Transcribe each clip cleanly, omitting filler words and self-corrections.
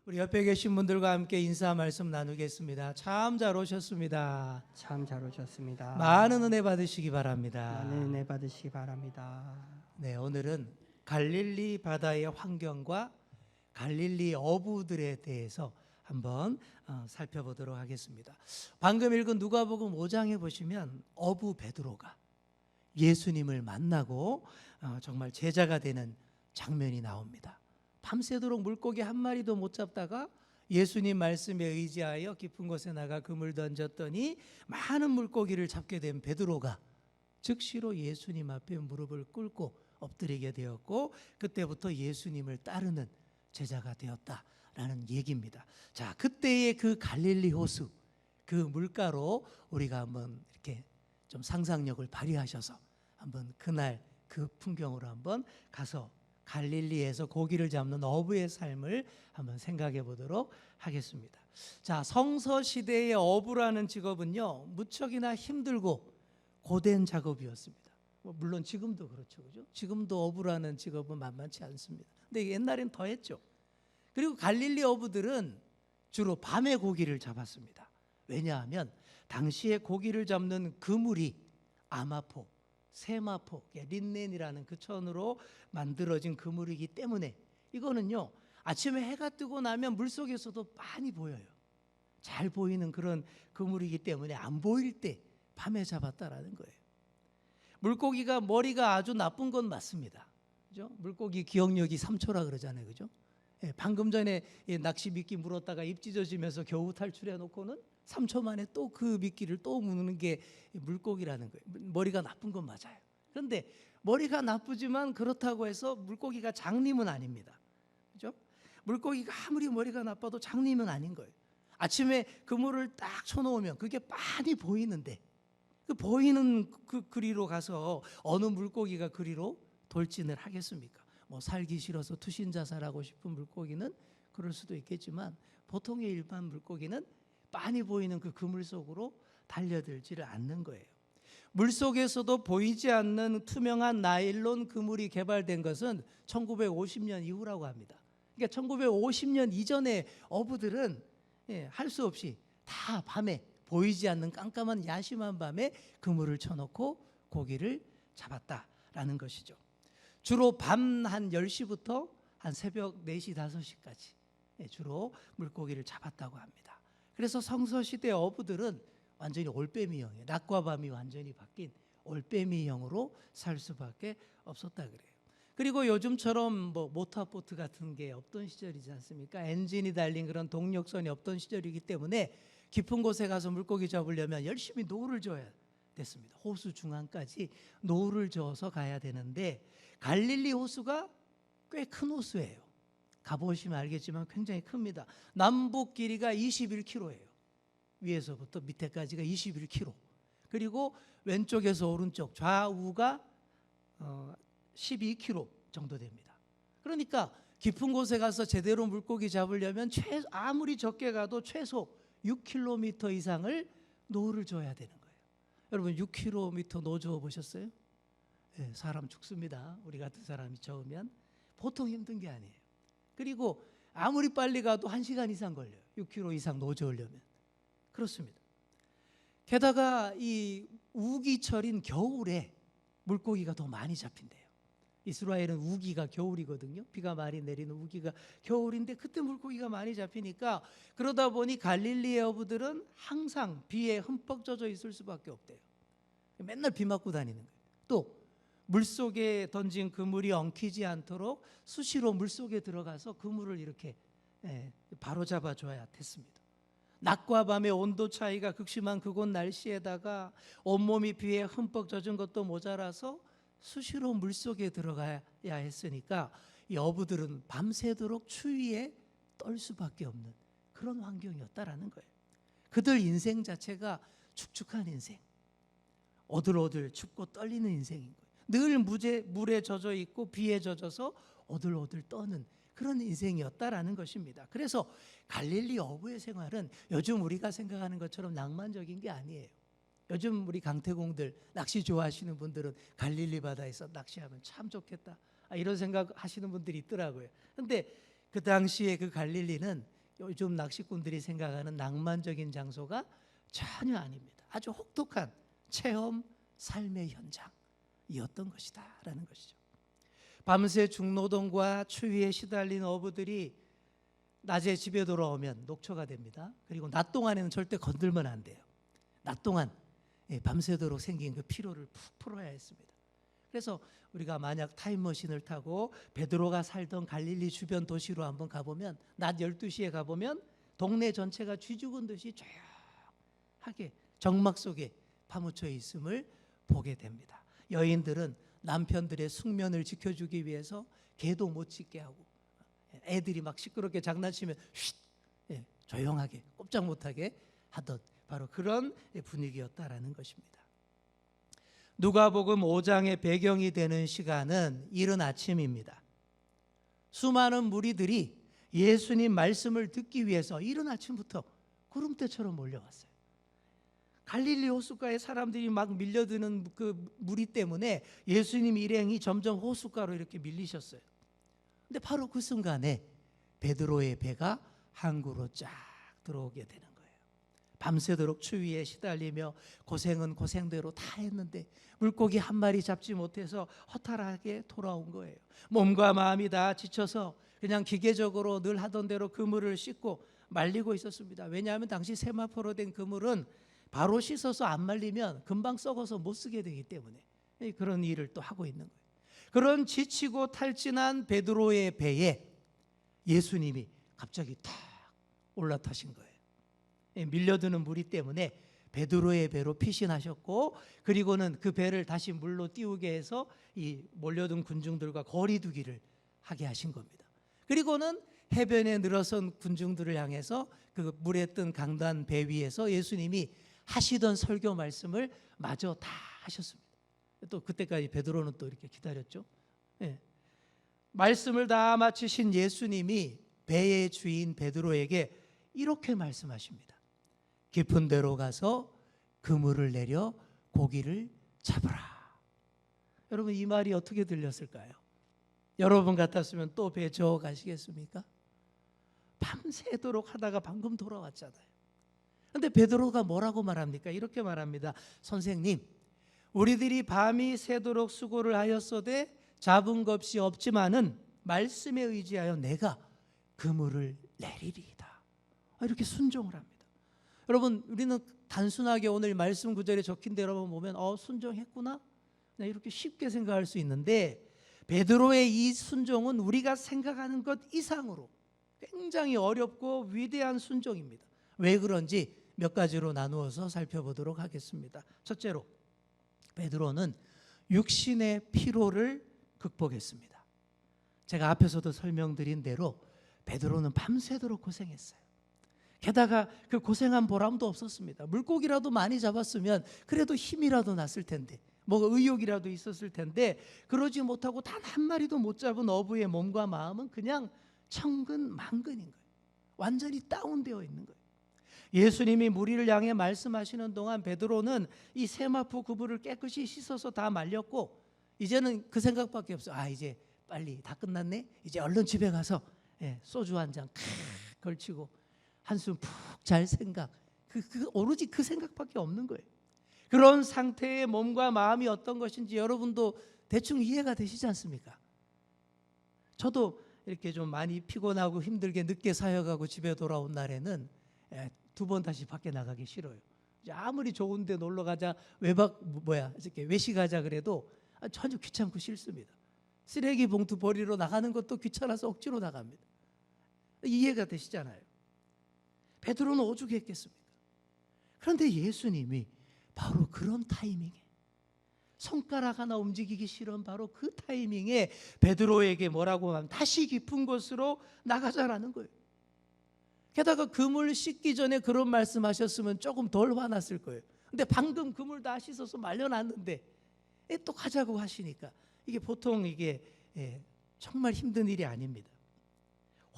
우리 옆에 계신 분들과 함께 인사 말씀 나누겠습니다. 참 잘 오셨습니다. 참 잘 오셨습니다. 많은 은혜 받으시기 바랍니다. 많은 은혜 받으시기 바랍니다. 네, 오늘은 갈릴리 바다의 환경과 갈릴리 어부들에 대해서 한번 살펴보도록 하겠습니다. 방금 읽은 누가복음 5장에 보시면 어부 베드로가 예수님을 만나고 정말 제자가 되는 장면이 나옵니다. 밤새도록 물고기 한 마리도 못 잡다가 예수님 말씀에 의지하여 깊은 곳에 나가 그물 던졌더니 많은 물고기를 잡게 된 베드로가 즉시로 예수님 앞에 무릎을 꿇고 엎드리게 되었고, 그때부터 예수님을 따르는 제자가 되었다라는 얘기입니다. 자, 그때의 그 갈릴리 호수, 그 물가로 우리가 한번 이렇게 좀 상상력을 발휘하셔서 한번 그날 그 풍경으로 한번 가서 갈릴리에서 고기를 잡는 어부의 삶을 한번 생각해 보도록 하겠습니다. 자, 성서시대의 어부라는 직업은요, 무척이나 힘들고 고된 작업이었습니다. 물론 지금도 그렇죠, 그죠? 지금도 어부라는 직업은 만만치 않습니다. 근데 옛날엔 더 했죠. 그리고 갈릴리 어부들은 주로 밤에 고기를 잡았습니다. 왜냐하면 당시에 고기를 잡는 그물이 아마포, 세마포, 린넨이라는 그 천으로 만들어진 그물이기 때문에 이거는요, 아침에 해가 뜨고 나면 물속에서도 많이 보여요. 잘 보이는 그런 그물이기 때문에 안 보일 때 밤에 잡았다라는 거예요. 물고기가 머리가 아주 나쁜 건 맞습니다. 그죠? 물고기 기억력이 3초라 그러잖아요. 그죠? 예, 방금 전에 낚시 미끼 물었다가 입 찢어지면서 겨우 탈출해 놓고는 3초 만에 또 그 미끼를 또 무는 게 물고기라는 거예요. 머리가 나쁜 건 맞아요. 그런데 머리가 나쁘지만 그렇다고 해서 물고기가 장님은 아닙니다. 그죠? 물고기가 아무리 머리가 나빠도 장님은 아닌 거예요. 아침에 그물을 딱 쳐놓으면 그게 빤히 보이는데 그 보이는 그 그리로 가서 어느 물고기가 그리로 돌진을 하겠습니까? 뭐 살기 싫어서 투신 자살하고 싶은 물고기는 그럴 수도 있겠지만 보통의 일반 물고기는 빤히 보이는 그 그물 속으로 달려들지를 않는 거예요. 물속에서도 보이지 않는 투명한 나일론 그물이 개발된 것은 1950년 이후라고 합니다. 그러니까 1950년 이전에 어부들은 할 수 없이 다 밤에 보이지 않는 깜깜한 야심한 밤에 그물을 쳐놓고 고기를 잡았다라는 것이죠. 주로 밤 한 10시부터 한 새벽 4시, 5시까지 주로 물고기를 잡았다고 합니다. 그래서 성서시대 어부들은 완전히 올빼미형이에요. 낮과 밤이 완전히 바뀐 올빼미형으로 살 수밖에 없었다 그래요. 그리고 요즘처럼 뭐 모터보트 같은 게 없던 시절이지 않습니까? 엔진이 달린 그런 동력선이 없던 시절이기 때문에 깊은 곳에 가서 물고기 잡으려면 열심히 노를 저어야 됐습니다. 호수 중앙까지 노를 저어서 가야 되는데 갈릴리 호수가 꽤 큰 호수예요. 가보시면 알겠지만 굉장히 큽니다. 남북 길이가 21km예요. 위에서부터 밑에까지가 21km. 그리고 왼쪽에서 오른쪽 좌우가 12km 정도 됩니다. 그러니까 깊은 곳에 가서 제대로 물고기 잡으려면 아무리 적게 가도 최소 6km 이상을 노를 저어야 되는 거예요. 여러분 6km 노 저어 보셨어요? 네, 사람 죽습니다. 우리 같은 사람이 저으면 보통 힘든 게 아니에요. 그리고 아무리 빨리 가도 1시간 이상 걸려요. 6km 이상 노 저으려면. 그렇습니다. 게다가 이 우기철인 겨울에 물고기가 더 많이 잡힌대요. 이스라엘은 우기가 겨울이거든요. 비가 많이 내리는 우기가 겨울인데 그때 물고기가 많이 잡히니까 그러다 보니 갈릴리의 어부들은 항상 비에 흠뻑 젖어 있을 수밖에 없대요. 맨날 비 맞고 다니는 거예요. 또 물속에 던진 그물이 엉키지 않도록 수시로 물속에 들어가서 그물을 이렇게 바로 잡아줘야 됐습니다. 낮과 밤의 온도 차이가 극심한 그곳 날씨에다가 온몸이 비에 흠뻑 젖은 것도 모자라서 수시로 물속에 들어가야 했으니까 이 어부들은 밤새도록 추위에 떨 수밖에 없는 그런 환경이었다라는 거예요. 그들 인생 자체가 축축한 인생, 오들오들 춥고 떨리는 인생인 거예요. 늘 물에 젖어 있고 비에 젖어서 오들오들 떠는 그런 인생이었다라는 것입니다. 그래서 갈릴리 어부의 생활은 요즘 우리가 생각하는 것처럼 낭만적인 게 아니에요. 요즘 우리 강태공들 낚시 좋아하시는 분들은 갈릴리 바다에서 낚시하면 참 좋겠다 이런 생각 하시는 분들이 있더라고요. 그런데 그 당시에 그 갈릴리는 요즘 낚시꾼들이 생각하는 낭만적인 장소가 전혀 아닙니다. 아주 혹독한 체험 삶의 현장이었던 것이다라는 것이죠. 밤새 중노동과 추위에 시달린 어부들이 낮에 집에 돌아오면 녹초가 됩니다. 그리고 낮 동안에는 절대 건들면 안 돼요. 낮 동안 밤새도록 생긴 그 피로를 푹 풀어야 했습니다. 그래서 우리가 만약 타임머신을 타고 베드로가 살던 갈릴리 주변 도시로 한번 가보면 낮 12시에 가보면 동네 전체가 쥐 죽은 듯이 조용하게 정막 속에 파묻혀 있음을 보게 됩니다. 여인들은 남편들의 숙면을 지켜주기 위해서 개도 못 짖게 하고 애들이 막 시끄럽게 장난치면 쉿 조용하게 꼼짝 못하게 하던 바로 그런 분위기였다라는 것입니다. 누가복음 5장의 배경이 되는 시간은 이른 아침입니다. 수많은 무리들이 예수님 말씀을 듣기 위해서 이른 아침부터 구름대처럼 몰려왔어요. 갈릴리 호숫가에 사람들이 막 밀려드는 그 무리 때문에 예수님 일행이 점점 호숫가로 이렇게 밀리셨어요. 근데 바로 그 순간에 베드로의 배가 항구로 쫙 들어오게 되는 거예요. 밤새도록 추위에 시달리며 고생은 고생대로 다 했는데 물고기 한 마리 잡지 못해서 허탈하게 돌아온 거예요. 몸과 마음이 다 지쳐서 그냥 기계적으로 늘 하던 대로 그물을 씻고 말리고 있었습니다. 왜냐하면 당시 세마포로 된 그물은 바로 씻어서 안 말리면 금방 썩어서 못 쓰게 되기 때문에 그런 일을 또 하고 있는 거예요. 그런 지치고 탈진한 베드로의 배에 예수님이 갑자기 탁 올라타신 거예요. 밀려드는 무리 때문에 베드로의 배로 피신하셨고 그리고는 그 배를 다시 물로 띄우게 해서 이 몰려든 군중들과 거리두기를 하게 하신 겁니다. 그리고는 해변에 늘어선 군중들을 향해서 그 물에 뜬 강단 배 위에서 예수님이 하시던 설교 말씀을 마저 다 하셨습니다. 또 그때까지 베드로는 또 이렇게 기다렸죠. 말씀을 다 마치신 예수님이 배의 주인 베드로에게 이렇게 말씀하십니다. 깊은 데로 가서 그물을 내려 고기를 잡으라. 여러분 이 말이 어떻게 들렸을까요? 여러분 같았으면 또 배 저어 가시겠습니까? 밤새도록 하다가 방금 돌아왔잖아요. 그런데 베드로가 뭐라고 말합니까? 이렇게 말합니다. 선생님, 우리들이 밤이 새도록 수고를 하였어되 잡은 것이 없지만은 말씀에 의지하여 내가 그물을 내리리이다. 이렇게 순종을 합니다. 여러분 우리는 단순하게 오늘 말씀 구절에 적힌 대로 보면 순종했구나 이렇게 쉽게 생각할 수 있는데 베드로의 이 순종은 우리가 생각하는 것 이상으로 굉장히 어렵고 위대한 순종입니다. 왜 그런지 몇 가지로 나누어서 살펴보도록 하겠습니다. 첫째로 베드로는 육신의 피로를 극복했습니다. 제가 앞에서도 설명드린 대로 베드로는 밤새도록 고생했어요. 게다가 그 고생한 보람도 없었습니다. 물고기라도 많이 잡았으면 그래도 힘이라도 났을 텐데 뭐 의욕이라도 있었을 텐데 그러지 못하고 단 한 마리도 못 잡은 어부의 몸과 마음은 그냥 천근만근인 거예요. 완전히 다운되어 있는 거예요. 예수님이 무리를 향해 말씀하시는 동안 베드로는 이 세마포 그물을 깨끗이 씻어서 다 말렸고 이제는 그 생각밖에 없어요. 이제 빨리 다 끝났네. 이제 얼른 집에 가서 소주 한 잔 걸치고 한숨 푹 잘 생각. 오로지 그 생각밖에 없는 거예요. 그런 상태의 몸과 마음이 어떤 것인지 여러분도 대충 이해가 되시지 않습니까? 저도 이렇게 좀 많이 피곤하고 힘들게 늦게 사역하고 집에 돌아온 날에는 2번 다시 밖에 나가기 싫어요. 아무리 좋은데 놀러 가자 이렇게 외식하자 그래도 전혀 귀찮고 싫습니다. 쓰레기 봉투 버리러 나가는 것도 귀찮아서 억지로 나갑니다. 이해가 되시잖아요. 베드로는 오죽했겠습니까? 그런데 예수님이 바로 그런 타이밍에 손가락 하나 움직이기 싫은 바로 그 타이밍에 베드로에게 뭐라고 하면 다시 깊은 곳으로 나가자라는 거예요. 게다가 그물 씻기 전에 그런 말씀하셨으면 조금 덜 화났을 거예요. 근데 방금 그물 다 씻어서 말려놨는데 또 가자고 하시니까 이게 보통 정말 힘든 일이 아닙니다.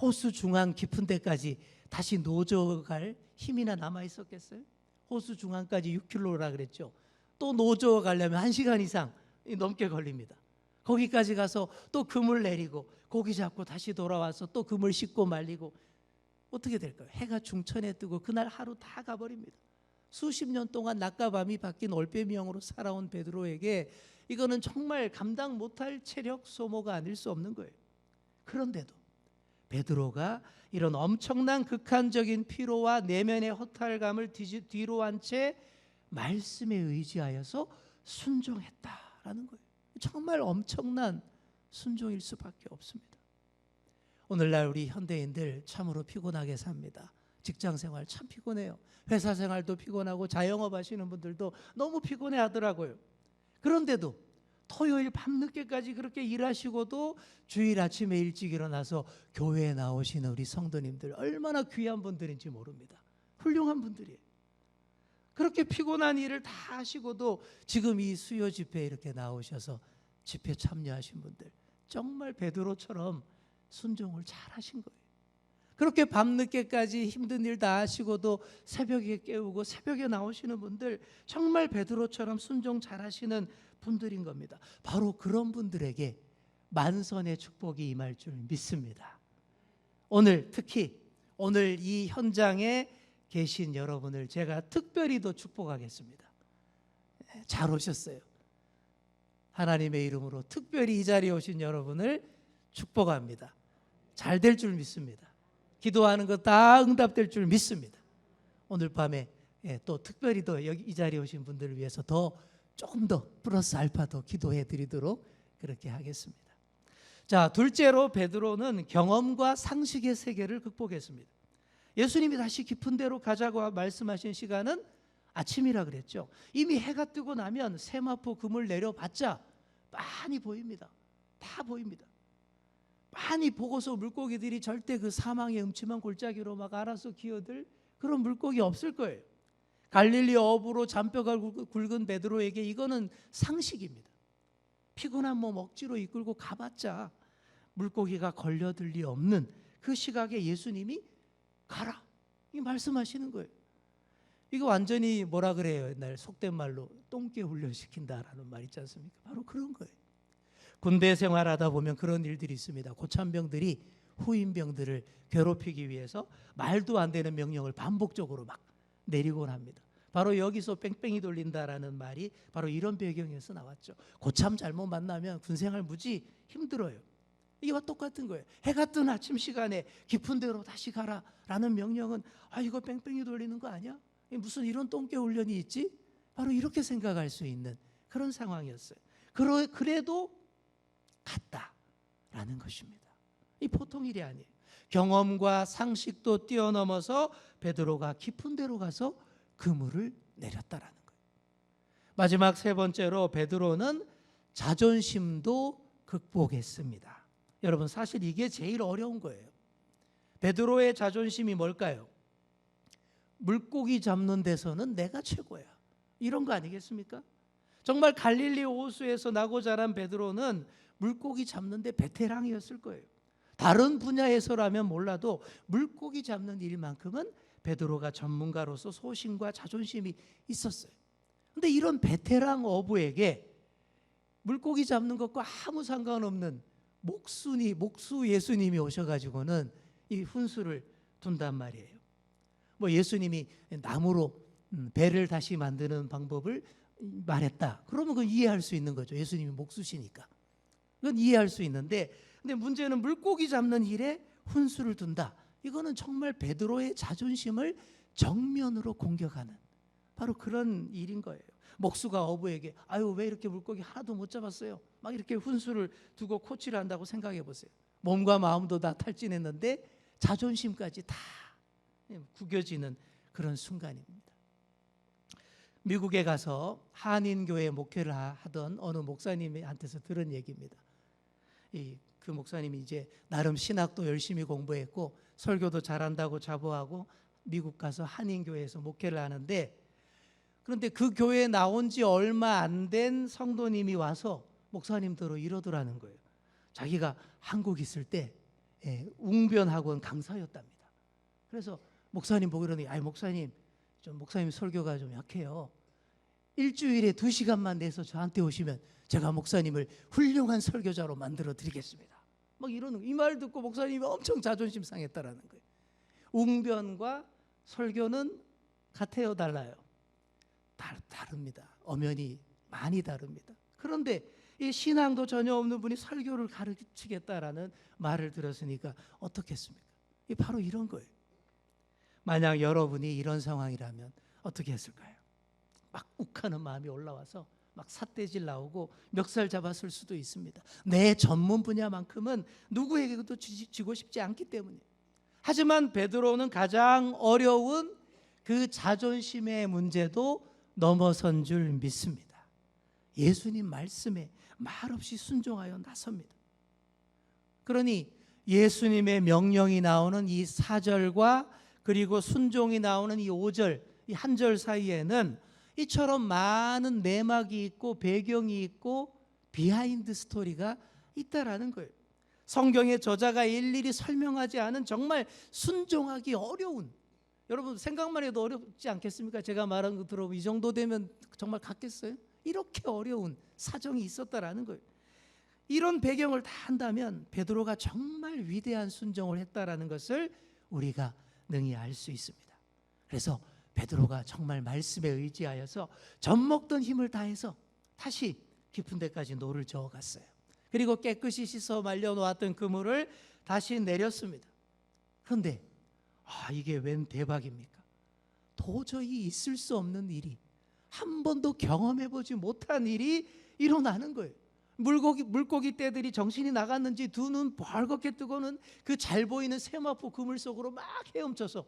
호수 중앙 깊은 데까지 다시 노저어갈 힘이나 남아 있었겠어요? 호수 중앙까지 6km라 그랬죠. 또 노저어 가려면 1시간 이상 넘게 걸립니다. 거기까지 가서 또 그물 내리고 고기 잡고 다시 돌아와서 또 그물 씻고 말리고 어떻게 될까요? 해가 중천에 뜨고 그날 하루 다 가버립니다. 수십 년 동안 낮과 밤이 바뀐 올빼미형으로 살아온 베드로에게 이거는 정말 감당 못할 체력 소모가 아닐 수 없는 거예요. 그런데도 베드로가 이런 엄청난 극한적인 피로와 내면의 허탈감을 뒤로 한 채 말씀에 의지하여서 순종했다라는 거예요. 정말 엄청난 순종일 수밖에 없습니다. 오늘날 우리 현대인들 참으로 피곤하게 삽니다. 직장 생활 참 피곤해요. 회사 생활도 피곤하고 자영업 하시는 분들도 너무 피곤해 하더라고요. 그런데도 토요일 밤늦게까지 그렇게 일하시고도 주일 아침에 일찍 일어나서 교회에 나오시는 우리 성도님들 얼마나 귀한 분들인지 모릅니다. 훌륭한 분들이에요. 그렇게 피곤한 일을 다 하시고도 지금 이 수요 집회에 이렇게 나오셔서 집회 참여하신 분들 정말 베드로처럼 순종을 잘 하신 거예요. 그렇게 밤늦게까지 힘든 일 다 하시고도 새벽에 깨우고 새벽에 나오시는 분들 정말 베드로처럼 순종 잘 하시는 분들인 겁니다. 바로 그런 분들에게 만선의 축복이 임할 줄 믿습니다. 오늘 특히 오늘 이 현장에 계신 여러분을 제가 특별히 더 축복하겠습니다. 잘 오셨어요. 하나님의 이름으로 특별히 이 자리에 오신 여러분을 축복합니다. 잘 될 줄 믿습니다. 기도하는 거 다 응답될 줄 믿습니다. 오늘 밤에 또 특별히 더 여기 이 자리에 오신 분들을 위해서 조금 더 플러스 알파 더 기도해 드리도록 그렇게 하겠습니다. 자, 둘째로 베드로는 경험과 상식의 세계를 극복했습니다. 예수님이 다시 깊은 데로 가자고 말씀하신 시간은 아침이라 그랬죠. 이미 해가 뜨고 나면 세마포 그물 내려봤자 많이 보입니다. 다 보입니다. 많이 보고서 물고기들이 절대 그 사망의 음침한 골짜기로 막 알아서 기어들 그런 물고기 없을 거예요. 갈릴리 어부로 잔뼈가 굵은 베드로에게 이거는 상식입니다. 피곤한 몸 억지로 이끌고 가봤자 물고기가 걸려들 리 없는 그 시각에 예수님이 가라 이 말씀하시는 거예요. 이거 완전히 뭐라 그래요? 옛날 속된 말로 똥개 훈련시킨다라는 말 있지 않습니까? 바로 그런 거예요. 군대 생활하다 보면 그런 일들이 있습니다. 고참병들이 후임병들을 괴롭히기 위해서 말도 안 되는 명령을 반복적으로 막 내리곤 합니다. 바로 여기서 뺑뺑이 돌린다라는 말이 바로 이런 배경에서 나왔죠. 고참 잘못 만나면 군생활 무지 힘들어요. 이와 똑같은 거예요. 해가 뜬 아침 시간에 깊은 데로 다시 가라라는 명령은 이거 뺑뺑이 돌리는 거 아니야? 무슨 이런 똥개 훈련이 있지? 바로 이렇게 생각할 수 있는 그런 상황이었어요. 그래도 갔다라는 것입니다. 이 보통 일이 아니에요. 경험과 상식도 뛰어넘어서 베드로가 깊은 데로 가서 그물을 내렸다라는 거예요. 마지막 세 번째로 베드로는 자존심도 극복했습니다. 여러분 사실 이게 제일 어려운 거예요. 베드로의 자존심이 뭘까요? 물고기 잡는 데서는 내가 최고야. 이런 거 아니겠습니까? 정말 갈릴리 호수에서 나고 자란 베드로는 물고기 잡는 데 베테랑이었을 거예요. 다른 분야에서라면 몰라도 물고기 잡는 일만큼은 베드로가 전문가로서 소신과 자존심이 있었어요. 그런데 이런 베테랑 어부에게 물고기 잡는 것과 아무 상관없는 목수 예수님이 오셔가지고는 이 훈수를 둔단 말이에요. 뭐 예수님이 나무로 배를 다시 만드는 방법을 말했다. 그러면 그건 이해할 수 있는 거죠. 예수님이 목수시니까. 그건 이해할 수 있는데, 근데 문제는 물고기 잡는 일에 훈수를 둔다. 이거는 정말 베드로의 자존심을 정면으로 공격하는 바로 그런 일인 거예요. 목수가 어부에게 왜 이렇게 물고기 하나도 못 잡았어요? 막 이렇게 훈수를 두고 코치를 한다고 생각해 보세요. 몸과 마음도 다 탈진했는데 자존심까지 다 구겨지는 그런 순간입니다. 미국에 가서 한인교회 목회를 하던 어느 목사님한테서 들은 얘기입니다. 그 목사님이 이제 나름 신학도 열심히 공부했고 설교도 잘한다고 자부하고 미국 가서 한인교회에서 목회를 하는데, 그런데 그 교회에 나온 지 얼마 안 된 성도님이 와서 목사님들로 이러더라는 거예요. 자기가 한국 있을 때 웅변학원 강사였답니다. 그래서 목사님 보고 이러더니 목사님 설교가 좀 약해요. 일주일에 2시간만 내서 저한테 오시면 제가 목사님을 훌륭한 설교자로 만들어 드리겠습니다. 막 이러는 이 말 듣고 목사님이 엄청 자존심 상했다라는 거예요. 웅변과 설교는 같아요, 달라요? 다릅니다. 엄연히 많이 다릅니다. 그런데 이 신앙도 전혀 없는 분이 설교를 가르치겠다라는 말을 들었으니까 어떻겠습니까? 이 바로 이런 거예요. 만약 여러분이 이런 상황이라면 어떻게 했을까요? 막 욱하는 마음이 올라와서 막 삿대질 나오고 멱살 잡았을 수도 있습니다. 내 전문 분야만큼은 누구에게도 지고 싶지 않기 때문이에요. 하지만 베드로는 가장 어려운 그 자존심의 문제도 넘어선 줄 믿습니다. 예수님 말씀에 말없이 순종하여 나섭니다. 그러니 예수님의 명령이 나오는 이 4절과 그리고 순종이 나오는 이 5절, 이 한 절 사이에는 이처럼 많은 내막이 있고 배경이 있고 비하인드 스토리가 있다라는 거예요. 성경의 저자가 일일이 설명하지 않은 정말 순종하기 어려운, 여러분 생각만 해도 어렵지 않겠습니까? 제가 말한 거 들어보면 이 정도 되면 정말 같겠어요? 이렇게 어려운 사정이 있었다라는 거예요. 이런 배경을 다 한다면 베드로가 정말 위대한 순종을 했다라는 것을 우리가 능히 알 수 있습니다. 그래서 베드로가 정말 말씀에 의지하여서 젖먹던 힘을 다해서 다시 깊은 데까지 노를 저어갔어요. 그리고 깨끗이 씻어 말려놓았던 그물을 다시 내렸습니다. 그런데 이게 웬 대박입니까? 도저히 있을 수 없는 일이, 한 번도 경험해보지 못한 일이 일어나는 거예요. 물고기 떼들이 정신이 나갔는지 두 눈 벌겋게 뜨고는 그 잘 보이는 세마포 그물 속으로 막 헤엄쳐서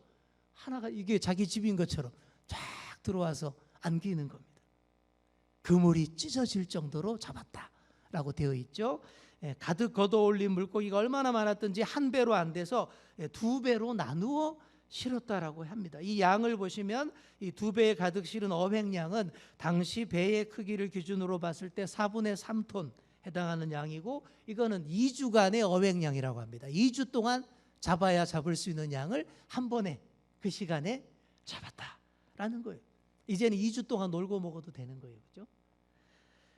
하나가 이게 자기 집인 것처럼 쫙 들어와서 안기는 겁니다. 그물이 찢어질 정도로 잡았다라고 되어 있죠. 가득 걷어올린 물고기가 얼마나 많았던지 한 배로 안 돼서 두 배로 나누어 실었다라고 합니다. 이 양을 보시면 이 두 배에 가득 실은 어획량은 당시 배의 크기를 기준으로 봤을 때 4분의 3톤 해당하는 양이고, 이거는 2주간의 어획량이라고 합니다. 2주 동안 잡아야 잡을 수 있는 양을 한 번에 그 시간에 잡았다라는 거예요. 이제는 2주 동안 놀고 먹어도 되는 거예요. 그렇죠?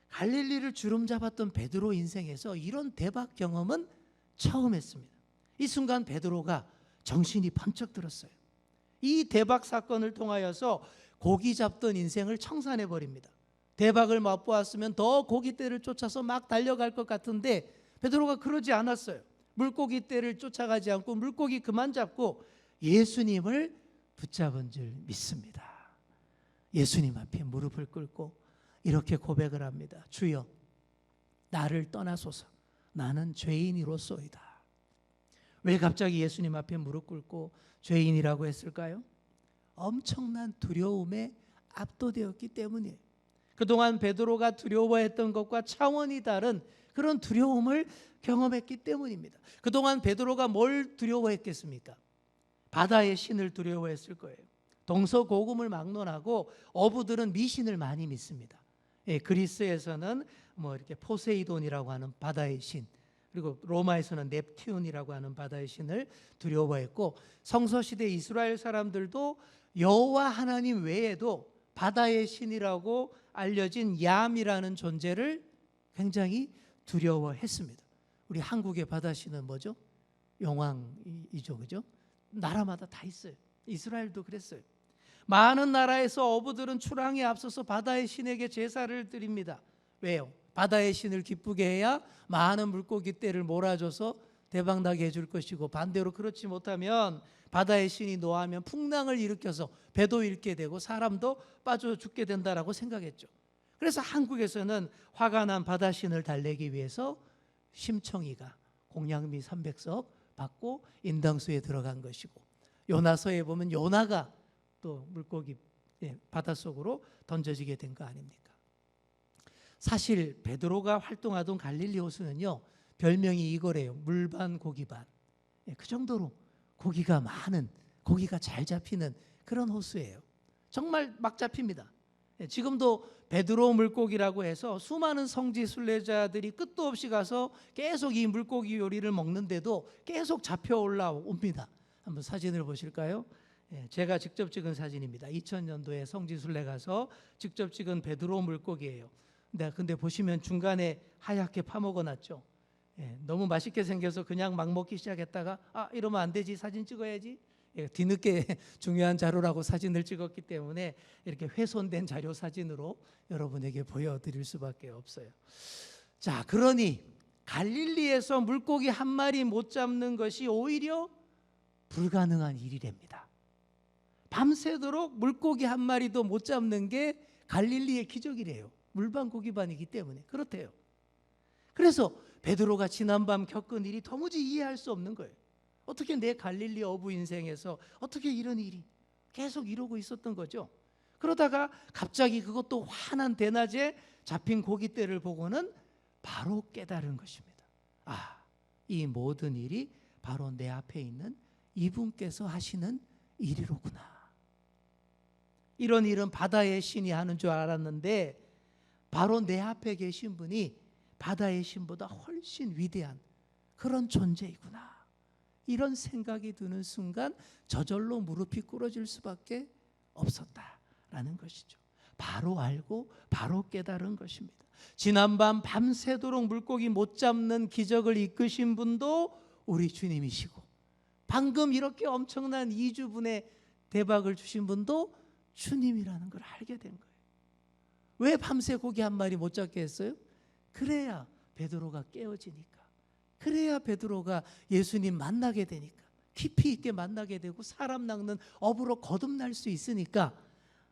갈릴리를 주름 잡았던 베드로 인생에서 이런 대박 경험은 처음 했습니다. 이 순간 베드로가 정신이 번쩍 들었어요. 이 대박 사건을 통하여서 고기 잡던 인생을 청산해 버립니다. 대박을 맛보았으면 더 고기떼를 쫓아서 막 달려갈 것 같은데 베드로가 그러지 않았어요. 물고기떼를 쫓아가지 않고 물고기 그만 잡고 예수님을 붙잡은 줄 믿습니다. 예수님 앞에 무릎을 꿇고 이렇게 고백을 합니다. 주여, 나를 떠나소서. 나는 죄인이로소이다. 왜 갑자기 예수님 앞에 무릎 꿇고 죄인이라고 했을까요? 엄청난 두려움에 압도되었기 때문이에요. 그동안 베드로가 두려워했던 것과 차원이 다른 그런 두려움을 경험했기 때문입니다. 그동안 베드로가 뭘 두려워했겠습니까? 바다의 신을 두려워했을 거예요. 동서고금을 막론하고 어부들은 미신을 많이 믿습니다. 그리스에서는 이렇게 포세이돈이라고 하는 바다의 신, 그리고 로마에서는 넵튠이라고 하는 바다의 신을 두려워했고, 성서시대 이스라엘 사람들도 여호와 하나님 외에도 바다의 신이라고 알려진 얌이라는 존재를 굉장히 두려워했습니다. 우리 한국의 바다신은 뭐죠? 용왕이죠, 그죠? 나라마다 다 있어요. 이스라엘도 그랬어요. 많은 나라에서 어부들은 출항에 앞서서 바다의 신에게 제사를 드립니다. 왜요? 바다의 신을 기쁘게 해야 많은 물고기 떼를 몰아줘서 대박나게 해줄 것이고, 반대로 그렇지 못하면 바다의 신이 노하면 풍랑을 일으켜서 배도 잃게 되고 사람도 빠져 죽게 된다라고 생각했죠. 그래서 한국에서는 화가 난 바다신을 달래기 위해서 심청이가 공양미 300석 받고 인당수에 들어간 것이고, 요나서에 보면 요나가 또 물고기 바닷속으로 던져지게 된 거 아닙니까? 사실 베드로가 활동하던 갈릴리 호수는요, 별명이 이거래요. 물반 고기반. 그 정도로 고기가 많은, 고기가 잘 잡히는 그런 호수예요. 정말 막 잡힙니다. 지금도 베드로 물고기라고 해서 수많은 성지 순례자들이 끝도 없이 가서 계속 이 물고기 요리를 먹는데도 계속 잡혀 올라옵니다. 한번 사진을 보실까요? 제가 직접 찍은 사진입니다. 2000년도에 성지 순례 가서 직접 찍은 베드로 물고기예요. 근데 보시면 중간에 하얗게 파먹어 놨죠. 너무 맛있게 생겨서 그냥 막 먹기 시작했다가 이러면 안 되지, 사진 찍어야지, 뒤늦게 중요한 자료라고 사진을 찍었기 때문에 이렇게 훼손된 자료 사진으로 여러분에게 보여드릴 수밖에 없어요. 자, 그러니 갈릴리에서 물고기 한 마리 못 잡는 것이 오히려 불가능한 일이랍니다. 밤새도록 물고기 한 마리도 못 잡는 게 갈릴리의 기적이래요. 물반고기반이기 때문에 그렇대요. 그래서 베드로가 지난밤 겪은 일이 도무지 이해할 수 없는 거예요. 어떻게 내 갈릴리 어부 인생에서 어떻게 이런 일이 계속 이러고 있었던 거죠. 그러다가 갑자기 그것도 환한 대낮에 잡힌 고깃대를 보고는 바로 깨달은 것입니다. 아, 이 모든 일이 바로 내 앞에 있는 이분께서 하시는 일이로구나. 이런 일은 바다의 신이 하는 줄 알았는데 바로 내 앞에 계신 분이 바다의 신보다 훨씬 위대한 그런 존재이구나. 이런 생각이 드는 순간 저절로 무릎이 꿇어질 수밖에 없었다라는 것이죠. 바로 알고 바로 깨달은 것입니다. 지난밤 밤새도록 물고기 못 잡는 기적을 이끄신 분도 우리 주님이시고 방금 이렇게 엄청난 2주분의 대박을 주신 분도 주님이라는 걸 알게 된 거예요. 왜 밤새 고기 한 마리 못 잡게 했어요? 그래야 베드로가 깨어지니까. 그래야 베드로가 예수님 만나게 되니까. 깊이 있게 만나게 되고 사람 낚는 업으로 거듭날 수 있으니까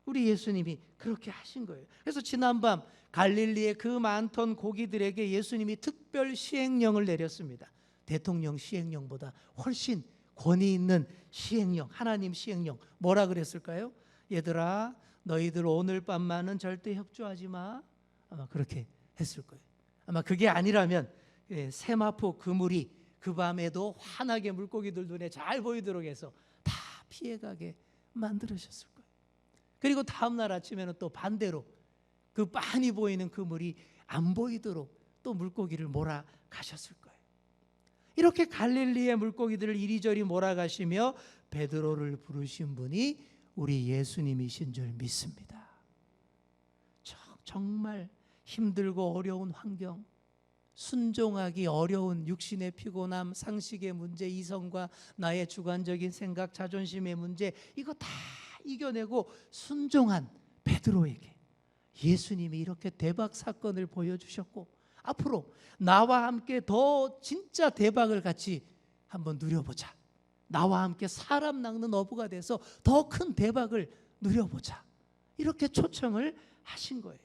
우리 예수님이 그렇게 하신 거예요. 그래서 지난밤 갈릴리의 그 많던 고기들에게 예수님이 특별 시행령을 내렸습니다. 대통령 시행령보다 훨씬 권위 있는 시행령, 하나님 시행령. 뭐라 그랬을까요? 얘들아, 너희들 오늘 밤만은 절대 협조하지 마. 아마 그렇게 했을 거예요. 아마 그게 아니라면 세마포 그물이 그 밤에도 환하게 물고기들 눈에 잘 보이도록 해서 다 피해가게 만들으셨을 거예요. 그리고 다음날 아침에는 또 반대로 그 빤히 보이는 그물이 안 보이도록 또 물고기를 몰아가셨을 거예요. 이렇게 갈릴리의 물고기들을 이리저리 몰아가시며 베드로를 부르신 분이 우리 예수님이신 줄 믿습니다. 정말 힘들고 어려운 환경, 순종하기 어려운 육신의 피곤함, 상식의 문제, 이성과 나의 주관적인 생각, 자존심의 문제, 이거 다 이겨내고 순종한 베드로에게 예수님이 이렇게 대박 사건을 보여주셨고 앞으로 나와 함께 더 진짜 대박을 같이 한번 누려보자. 나와 함께 사람 낚는 어부가 돼서 더 큰 대박을 누려보자. 이렇게 초청을 하신 거예요.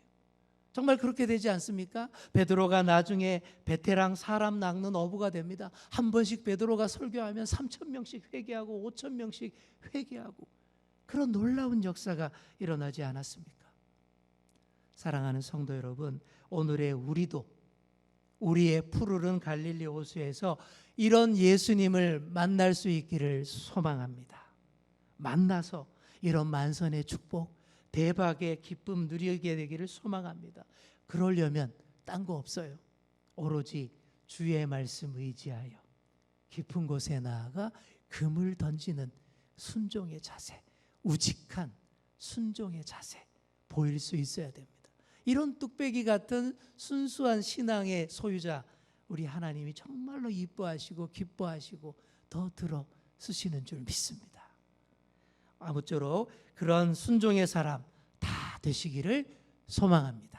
정말 그렇게 되지 않습니까? 베드로가 나중에 베테랑 사람 낚는 어부가 됩니다. 한 번씩 베드로가 설교하면 3,000명씩 회개하고 5,000명씩 회개하고 그런 놀라운 역사가 일어나지 않았습니까? 사랑하는 성도 여러분, 오늘의 우리도 우리의 푸르른 갈릴리 호수에서 이런 예수님을 만날 수 있기를 소망합니다. 만나서 이런 만선의 축복, 대박의 기쁨 누리게 되기를 소망합니다. 그러려면 딴 거 없어요. 오로지 주의 말씀 의지하여 깊은 곳에 나아가 금을 던지는 순종의 자세, 우직한 순종의 자세 보일 수 있어야 됩니다. 이런 뚝배기 같은 순수한 신앙의 소유자 우리 하나님이 정말로 이뻐하시고 기뻐하시고 더 들어 쓰시는 줄 믿습니다. 아무쪼록 그런 순종의 사람 다 되시기를 소망합니다.